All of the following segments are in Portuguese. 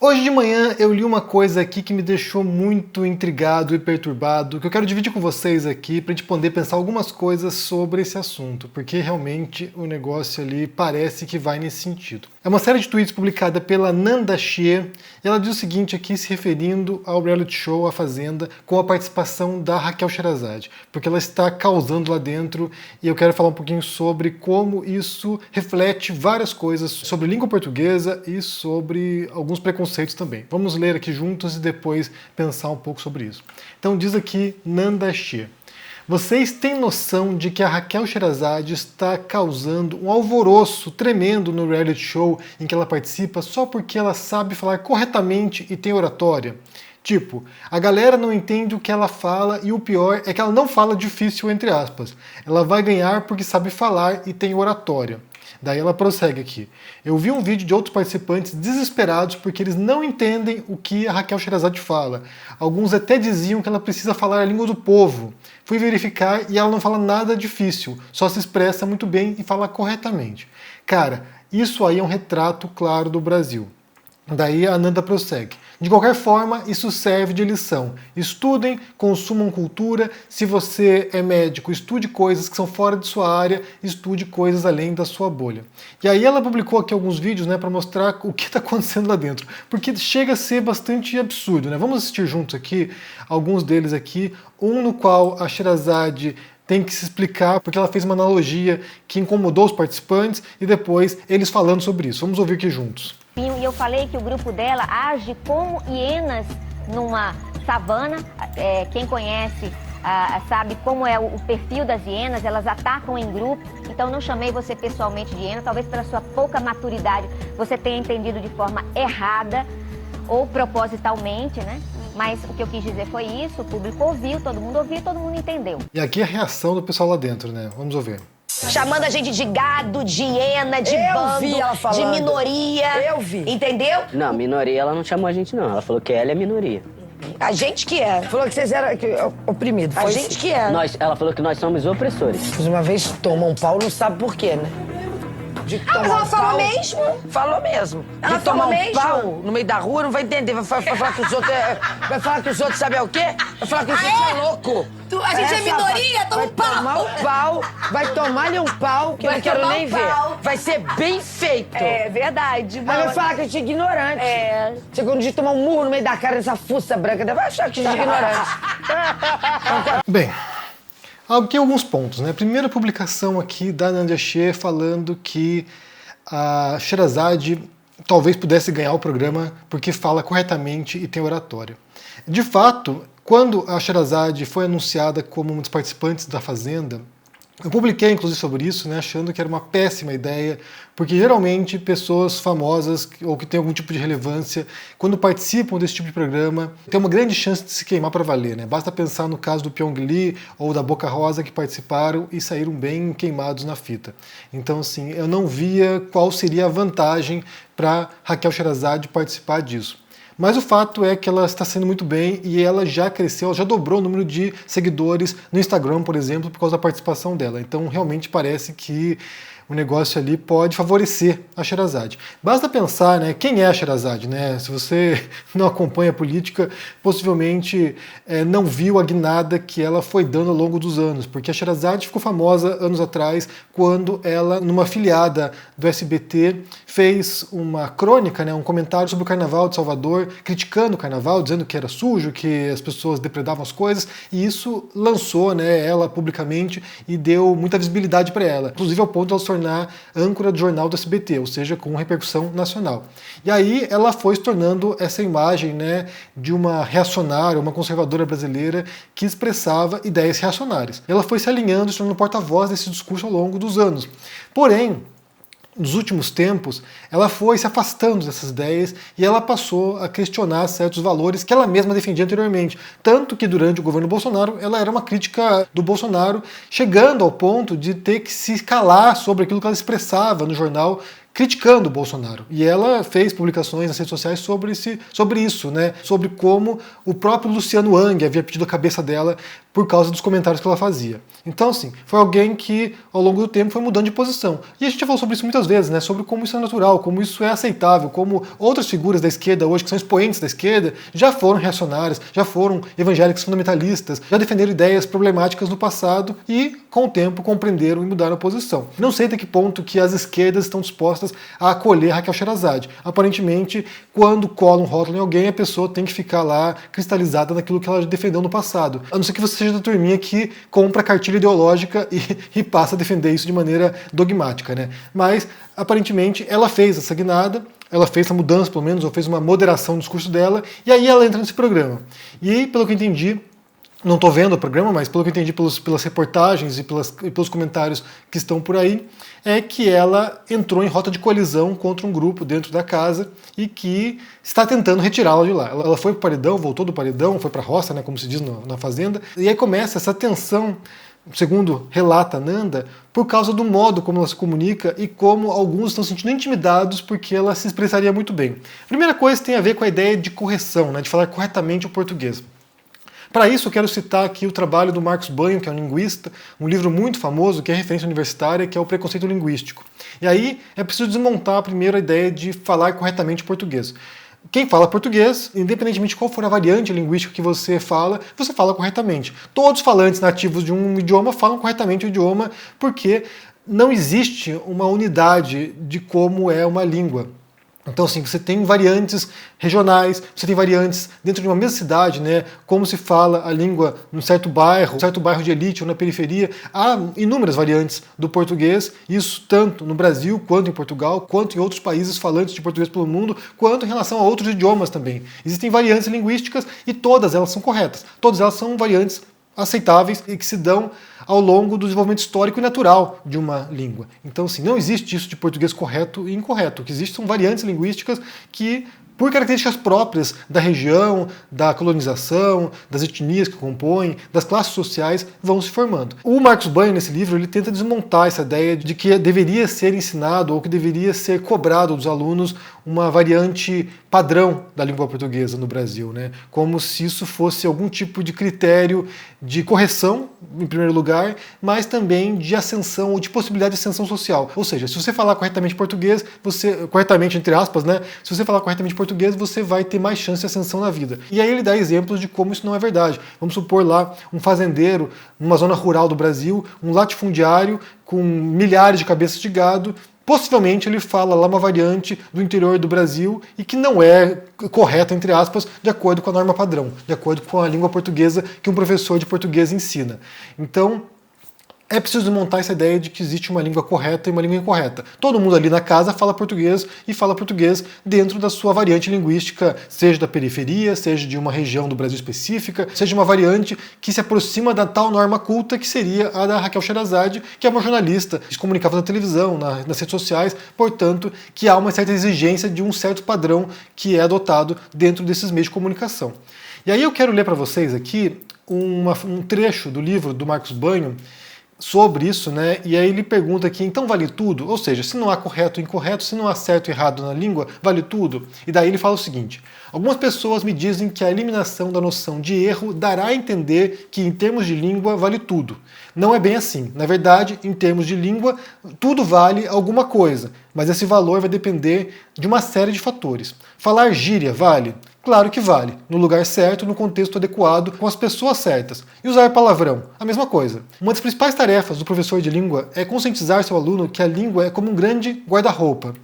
Hoje de manhã eu li uma coisa aqui que me deixou muito intrigado e perturbado, que eu quero dividir com vocês aqui para a gente poder pensar algumas coisas sobre esse assunto, porque realmente o negócio ali parece que vai nesse sentido. É uma série de tweets publicada pela Nanda Shea, e ela diz o seguinte aqui, se referindo ao reality show A Fazenda, com a participação da Raquel Sherazade, porque ela está causando lá dentro, e eu quero falar um pouquinho sobre como isso reflete várias coisas sobre língua portuguesa e sobre alguns preconceitos também. Vamos ler aqui juntos e depois pensar um pouco sobre isso. Então diz aqui Nanda Shea: vocês têm noção de que a Raquel Sherazade está causando um alvoroço tremendo no reality show em que ela participa só porque ela sabe falar corretamente e tem oratória? Tipo, a galera não entende o que ela fala e o pior é que ela não fala difícil, entre aspas. Ela vai ganhar porque sabe falar e tem oratória. Daí ela prossegue aqui. Eu vi um vídeo de outros participantes desesperados porque eles não entendem o que a Raquel Sherazade fala. Alguns até diziam que ela precisa falar a língua do povo. Fui verificar e ela não fala nada difícil, só se expressa muito bem e fala corretamente. Cara, isso aí é um retrato claro do Brasil. Daí a Nanda prossegue. De qualquer forma, isso serve de lição. Estudem, consumam cultura. Se você é médico, estude coisas que são fora de sua área, estude coisas além da sua bolha. E aí ela publicou aqui alguns vídeos, né, para mostrar o que está acontecendo lá dentro, porque chega a ser bastante absurdo, né? Vamos assistir juntos aqui, alguns deles aqui, um no qual a Sherazade tem que se explicar porque ela fez uma analogia que incomodou os participantes e depois eles falando sobre isso. Vamos ouvir aqui juntos. E eu falei que o grupo dela age como hienas numa savana. Quem conhece sabe como é o perfil das hienas, elas atacam em grupo. Então não chamei você pessoalmente de hiena, talvez pela sua pouca maturidade você tenha entendido de forma errada ou propositalmente, né? Mas o que eu quis dizer foi isso, o público ouviu, todo mundo entendeu. E aqui a reação do pessoal lá dentro, né? Vamos ouvir. Chamando a gente de gado, de hiena, de bando, de minoria. Eu vi. Entendeu? Não, minoria ela não chamou a gente, não. Ela falou que ela é minoria. A gente que é. Falou que vocês eram oprimidos. A gente que é. Ela falou que nós somos opressores. Uma vez toma um pau, não sabe por quê, né? De mas ela falou mesmo. Falou mesmo. Ela de tomar falou um mesmo. pau no meio da rua, não vai entender. Vai falar que os outros vai falar que os outros sabem o quê? Vai falar que os outros é louco. A gente é minoria, toma um pau. Vai tomar um pau, vai tomar-lhe um pau, que eu não quero nem ver. Vai ser bem feito. É verdade. Aí vai falar que a gente é ignorante. Você quando a gente tomar um murro no meio da cara dessa fuça branca, vai achar que a gente é ignorante. Bem, aqui alguns pontos, né? Primeira publicação aqui da Nanda Shea falando que a Sherazade talvez pudesse ganhar o programa porque fala corretamente e tem oratória. De fato, quando a Sherazade foi anunciada como um dos participantes da Fazenda, eu publiquei, inclusive, sobre isso, né, achando que era uma péssima ideia, porque geralmente pessoas famosas ou que têm algum tipo de relevância, quando participam desse tipo de programa, tem uma grande chance de se queimar para valer, né? Basta pensar no caso do Pyong Lee ou da Boca Rosa que participaram e saíram bem queimados na fita. Então, assim, eu não via qual seria a vantagem para Raquel Sherazade participar disso. Mas o fato é que ela está sendo muito bem e ela já cresceu, ela já dobrou o número de seguidores no Instagram, por exemplo, por causa da participação dela. Então realmente parece que o negócio ali pode favorecer a Sherazade. Basta pensar, né, quem é a Sherazade, né? Se você não acompanha a política, possivelmente não viu a guinada que ela foi dando ao longo dos anos, porque a Sherazade ficou famosa anos atrás quando ela, numa afiliada do SBT, fez uma crônica, né, um comentário sobre o Carnaval de Salvador, criticando o Carnaval, dizendo que era sujo, que as pessoas depredavam as coisas, e isso lançou, né, ela publicamente e deu muita visibilidade para ela, inclusive ao ponto de ela se tornar âncora de jornal do SBT, ou seja, com repercussão nacional. E aí ela foi se tornando essa imagem, né, de uma reacionária, uma conservadora brasileira que expressava ideias reacionárias. Ela foi se alinhando, se tornando porta-voz desse discurso ao longo dos anos. Porém, nos últimos tempos, ela foi se afastando dessas ideias e ela passou a questionar certos valores que ela mesma defendia anteriormente. Tanto que durante o governo Bolsonaro, ela era uma crítica do Bolsonaro, chegando ao ponto de ter que se calar sobre aquilo que ela expressava no jornal, criticando o Bolsonaro. E ela fez publicações nas redes sociais sobre isso, né? Sobre como o próprio Luciano Hang havia pedido a cabeça dela por causa dos comentários que ela fazia. Então, assim, foi alguém que, ao longo do tempo, foi mudando de posição. E a gente já falou sobre isso muitas vezes, né? Sobre como isso é natural, como isso é aceitável, como outras figuras da esquerda hoje, que são expoentes da esquerda, já foram reacionárias, já foram evangélicos fundamentalistas, já defenderam ideias problemáticas no passado e, com o tempo, compreenderam e mudaram a posição. Não sei até que ponto que as esquerdas estão dispostas a acolher Raquel Sherazade. Aparentemente, quando cola um rótulo em alguém, a pessoa tem que ficar lá cristalizada naquilo que ela defendeu no passado. A não ser que você seja da turminha que compra cartilha ideológica e passa a defender isso de maneira dogmática, né? Mas, aparentemente, ela fez essa guinada, ela fez essa mudança, pelo menos, ou fez uma moderação no discurso dela, e aí ela entra nesse programa. E, pelo que eu entendi, não estou vendo o programa, mas pelo que eu entendi pelas reportagens e pelos comentários que estão por aí, é que ela entrou em rota de colisão contra um grupo dentro da casa e que está tentando retirá-la de lá. Ela foi para o paredão, voltou do paredão, foi para a roça, né, como se diz na Fazenda, e aí começa essa tensão, segundo relata Nanda, por causa do modo como ela se comunica e como alguns estão se sentindo intimidados porque ela se expressaria muito bem. A primeira coisa tem a ver com a ideia de correção, né, de falar corretamente o português. Para isso, eu quero citar aqui o trabalho do Marcos Banho, que é um linguista, um livro muito famoso, que é referência universitária, que é o Preconceito Linguístico. E aí é preciso desmontar primeiro a ideia de falar corretamente português. Quem fala português, independentemente de qual for a variante linguística que você fala corretamente. Todos os falantes nativos de um idioma falam corretamente o idioma, porque não existe uma unidade de como é uma língua. Então, assim, você tem variantes regionais, você tem variantes dentro de uma mesma cidade, né? Como se fala a língua num certo bairro de elite ou na periferia. Há inúmeras variantes do português, isso tanto no Brasil, quanto em Portugal, quanto em outros países falantes de português pelo mundo, quanto em relação a outros idiomas também. Existem variantes linguísticas e todas elas são corretas. Todas elas são variantes aceitáveis e que se dão ao longo do desenvolvimento histórico e natural de uma língua. Então, assim, não existe isso de português correto e incorreto. O que existe são variantes linguísticas que, por características próprias da região, da colonização, das etnias que compõem, das classes sociais, vão se formando. O Marcos Banho, nesse livro, ele tenta desmontar essa ideia de que deveria ser ensinado ou que deveria ser cobrado dos alunos uma variante padrão da língua portuguesa no Brasil, né? Como se isso fosse algum tipo de critério de correção, em primeiro lugar, mas também de ascensão ou de possibilidade de ascensão social. Ou seja, se você falar corretamente português, corretamente entre aspas, né? Se você falar corretamente português, você vai ter mais chance de ascensão na vida. E aí ele dá exemplos de como isso não é verdade. Vamos supor lá um fazendeiro numa zona rural do Brasil, um latifundiário com milhares de cabeças de gado. Possivelmente ele fala lá uma variante do interior do Brasil e que não é correta, entre aspas, de acordo com a norma padrão, de acordo com a língua portuguesa que um professor de português ensina. Então, é preciso desmontar essa ideia de que existe uma língua correta e uma língua incorreta. Todo mundo ali na casa fala português e fala português dentro da sua variante linguística, seja da periferia, seja de uma região do Brasil específica, seja uma variante que se aproxima da tal norma culta que seria a da Raquel Sherazade, que é uma jornalista, que se comunicava na televisão, nas redes sociais, portanto, que há uma certa exigência de um certo padrão que é adotado dentro desses meios de comunicação. E aí eu quero ler para vocês aqui um trecho do livro do Marcos Banho, sobre isso, né? E aí ele pergunta aqui, então vale tudo? Ou seja, se não há correto e incorreto, se não há certo e errado na língua, vale tudo? E daí ele fala o seguinte: algumas pessoas me dizem que a eliminação da noção de erro dará a entender que em termos de língua vale tudo. Não é bem assim. Na verdade, em termos de língua, tudo vale alguma coisa, mas esse valor vai depender de uma série de fatores. Falar gíria vale? Claro que vale, no lugar certo, no contexto adequado, com as pessoas certas. E usar palavrão? A mesma coisa. Uma das principais tarefas do professor de língua é conscientizar seu aluno que a língua é como um grande guarda-roupa,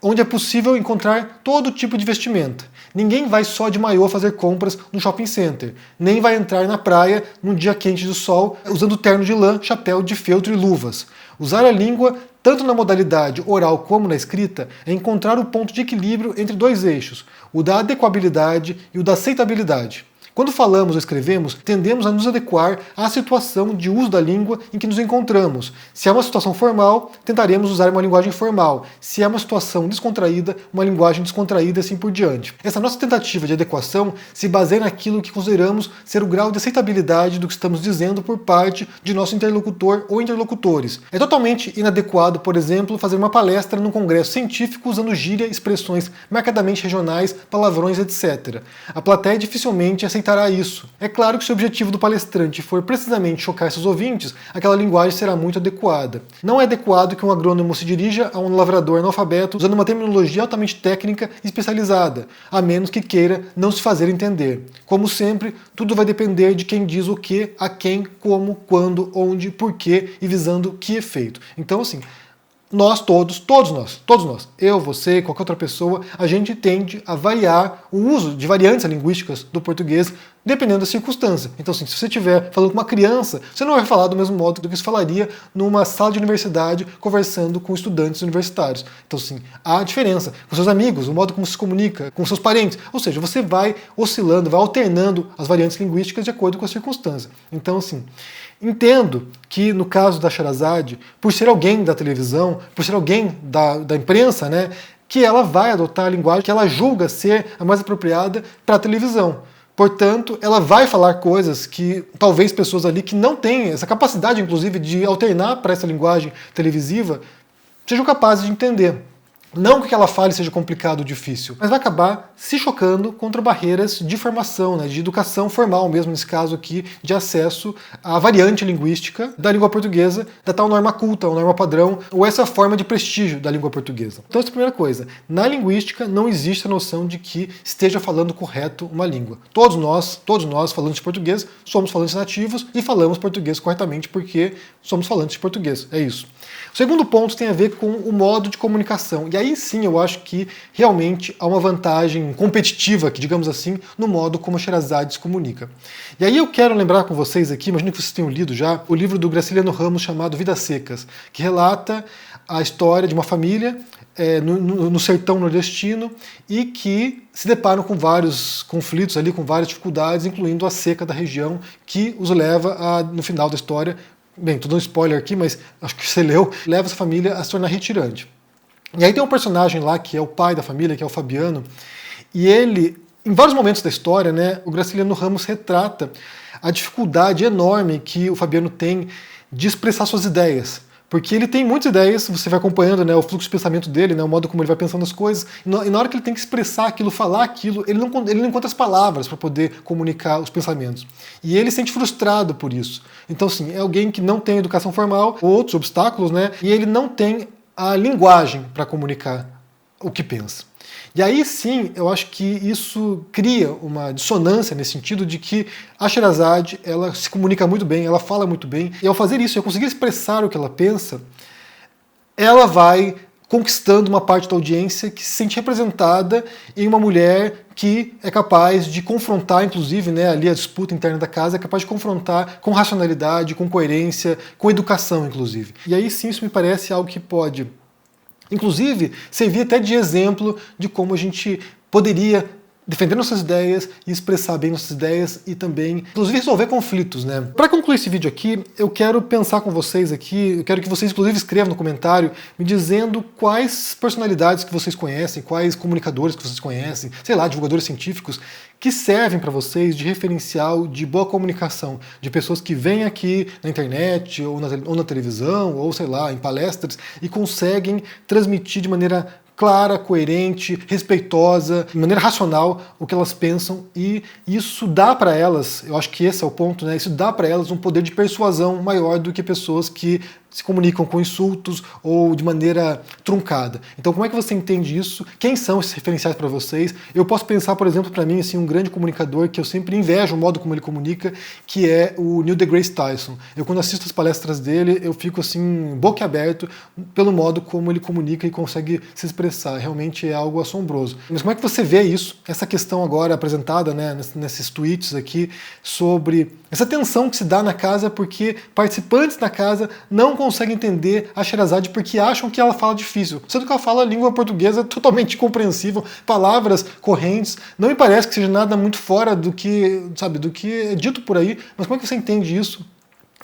onde é possível encontrar todo tipo de vestimenta. Ninguém vai só de maiô fazer compras no shopping center, nem vai entrar na praia num dia quente de sol usando terno de lã, chapéu de feltro e luvas. Usar a língua, tanto na modalidade oral como na escrita, é encontrar o ponto de equilíbrio entre dois eixos, o da adequabilidade e o da aceitabilidade. Quando falamos ou escrevemos, tendemos a nos adequar à situação de uso da língua em que nos encontramos. Se é uma situação formal, tentaremos usar uma linguagem formal. Se é uma situação descontraída, uma linguagem descontraída e assim por diante. Essa nossa tentativa de adequação se baseia naquilo que consideramos ser o grau de aceitabilidade do que estamos dizendo por parte de nosso interlocutor ou interlocutores. É totalmente inadequado, por exemplo, fazer uma palestra num congresso científico usando gíria, expressões marcadamente regionais, palavrões, etc. A plateia dificilmente aceitará aceitará isso. É claro que se o objetivo do palestrante for precisamente chocar seus ouvintes, aquela linguagem será muito adequada. Não é adequado que um agrônomo se dirija a um lavrador analfabeto usando uma terminologia altamente técnica e especializada, a menos que queira não se fazer entender. Como sempre, tudo vai depender de quem diz o que, a quem, como, quando, onde, porquê e visando que efeito. Então, assim, nós todos nós, eu, você, qualquer outra pessoa, a gente tende a variar o uso de variantes linguísticas do português dependendo da circunstância. Então, assim, se você estiver falando com uma criança, você não vai falar do mesmo modo do que você falaria numa sala de universidade conversando com estudantes universitários. Então, assim, há diferença. Com seus amigos, o modo como se comunica, com seus parentes. Ou seja, você vai oscilando, vai alternando as variantes linguísticas de acordo com a circunstância. Então, assim, entendo que no caso da Sherazade, por ser alguém da televisão, por ser alguém da imprensa, né, que ela vai adotar a linguagem que ela julga ser a mais apropriada para a televisão. Portanto, ela vai falar coisas que talvez pessoas ali que não têm essa capacidade, inclusive, de alternar para essa linguagem televisiva, sejam capazes de entender. Não que o que ela fale seja complicado ou difícil, mas vai acabar se chocando contra barreiras de formação, né, de educação formal mesmo, nesse caso aqui, de acesso à variante linguística da língua portuguesa, da tal norma culta, ou norma padrão, ou essa forma de prestígio da língua portuguesa. Então essa é a primeira coisa. Na linguística não existe a noção de que esteja falando correto uma língua. Todos nós, falantes de português, somos falantes nativos e falamos português corretamente porque somos falantes de português. É isso. O segundo ponto tem a ver com o modo de comunicação. E aí sim eu acho que realmente há uma vantagem competitiva, que digamos assim, no modo como a Sherazade se comunica. E aí eu quero lembrar com vocês aqui, imagino que vocês tenham lido já, o livro do Graciliano Ramos chamado Vidas Secas, que relata a história de uma família no sertão nordestino e que se deparam com vários conflitos ali, com várias dificuldades, incluindo a seca da região, que os leva a, no final da história, bem, tô dando spoiler aqui, mas acho que você leu, leva essa família a se tornar retirante. E aí tem um personagem lá que é o pai da família, que é o Fabiano, e ele, em vários momentos da história, né, o Graciliano Ramos retrata a dificuldade enorme que o Fabiano tem de expressar suas ideias. Porque ele tem muitas ideias, você vai acompanhando, né, o fluxo de pensamento dele, né, o modo como ele vai pensando as coisas, e na hora que ele tem que expressar aquilo, falar aquilo, ele não encontra as palavras para poder comunicar os pensamentos. E ele se sente frustrado por isso. Então, assim, é alguém que não tem educação formal, outros obstáculos, né, e ele não tem a linguagem para comunicar o que pensa. E aí sim, eu acho que isso cria uma dissonância nesse sentido de que a Sherazade, ela se comunica muito bem, ela fala muito bem, e ao fazer isso, eu conseguir expressar o que ela pensa, ela vai conquistando uma parte da audiência que se sente representada em uma mulher que é capaz de confrontar, inclusive, né, ali a disputa interna da casa, é capaz de confrontar com racionalidade, com coerência, com educação, inclusive. E aí sim, isso me parece algo que pode, inclusive, servir até de exemplo de como a gente poderia defender nossas ideias e expressar bem nossas ideias e também, inclusive, resolver conflitos, né? Para concluir esse vídeo aqui, eu quero pensar com vocês aqui, eu quero que vocês, inclusive, escrevam no comentário me dizendo quais personalidades que vocês conhecem, quais comunicadores que vocês conhecem, sei lá, divulgadores científicos, que servem para vocês de referencial de boa comunicação, de pessoas que vêm aqui na internet ou na televisão, ou sei lá, em palestras, e conseguem transmitir de maneira clara, coerente, respeitosa, de maneira racional o que elas pensam, e isso dá para elas, eu acho que esse é o ponto, né? Isso dá para elas um poder de persuasão maior do que pessoas que se comunicam com insultos ou de maneira truncada. Então como é que você entende isso? Quem são esses referenciais para vocês? Eu posso pensar, por exemplo, para mim, assim, um grande comunicador que eu sempre invejo o modo como ele comunica, que é o Neil deGrasse Tyson. Eu, quando assisto as palestras dele, eu fico assim, boquiaberto pelo modo como ele comunica e consegue se expressar. Realmente é algo assombroso. Mas como é que você vê isso? Essa questão agora apresentada, né, nesses tweets aqui, sobre essa tensão que se dá na casa porque participantes da casa não conseguem entender a Sherazade porque acham que ela fala difícil, sendo que ela fala a língua portuguesa totalmente compreensível, palavras correntes, não me parece que seja nada muito fora do que, sabe, do que é dito por aí, mas como é que você entende isso?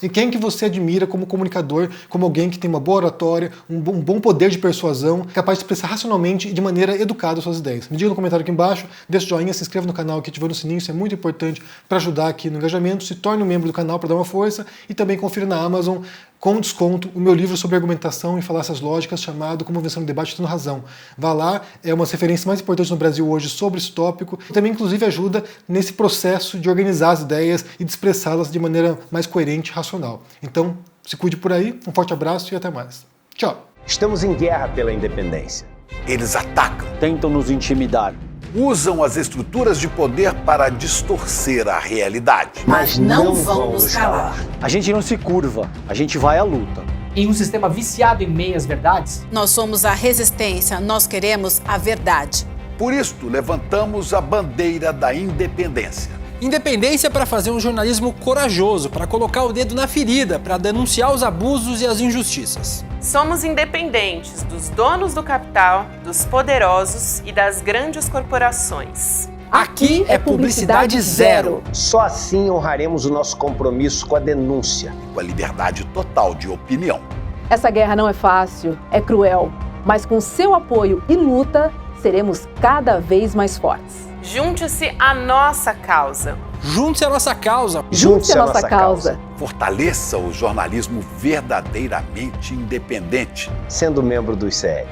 E quem que você admira como comunicador, como alguém que tem uma boa oratória, um bom poder de persuasão, capaz de expressar racionalmente e de maneira educada suas ideias? Me diga no comentário aqui embaixo, deixa o joinha, se inscreva no canal aqui, ativando o sininho, isso é muito importante para ajudar aqui no engajamento, se torne um membro do canal para dar uma força e também confira na Amazon com desconto, o meu livro sobre argumentação e falácias lógicas chamado Como Vencer um Debate Tendo Razão. Vá lá, é uma das referências mais importantes no Brasil hoje sobre esse tópico e também, inclusive, ajuda nesse processo de organizar as ideias e de expressá-las de maneira mais coerente e racional. Então, se cuide por aí, um forte abraço e até mais. Tchau! Estamos em guerra pela independência. Eles atacam, tentam nos intimidar, usam as estruturas de poder para distorcer a realidade. Mas não vão nos calar. A gente não se curva, a gente vai à luta. Em um sistema viciado em meias-verdades, nós somos a resistência, nós queremos a verdade. Por isto, levantamos a bandeira da independência. Independência para fazer um jornalismo corajoso, para colocar o dedo na ferida, para denunciar os abusos e as injustiças. Somos independentes dos donos do capital, dos poderosos e das grandes corporações. Aqui é publicidade zero. Só assim honraremos o nosso compromisso com a denúncia. Com a liberdade total de opinião. Essa guerra não é fácil, é cruel, mas com seu apoio e luta, seremos cada vez mais fortes. Junte-se à nossa causa. Junte-se à nossa causa. Junte-se à nossa causa. Fortaleça o jornalismo verdadeiramente independente. Sendo membro do ICL.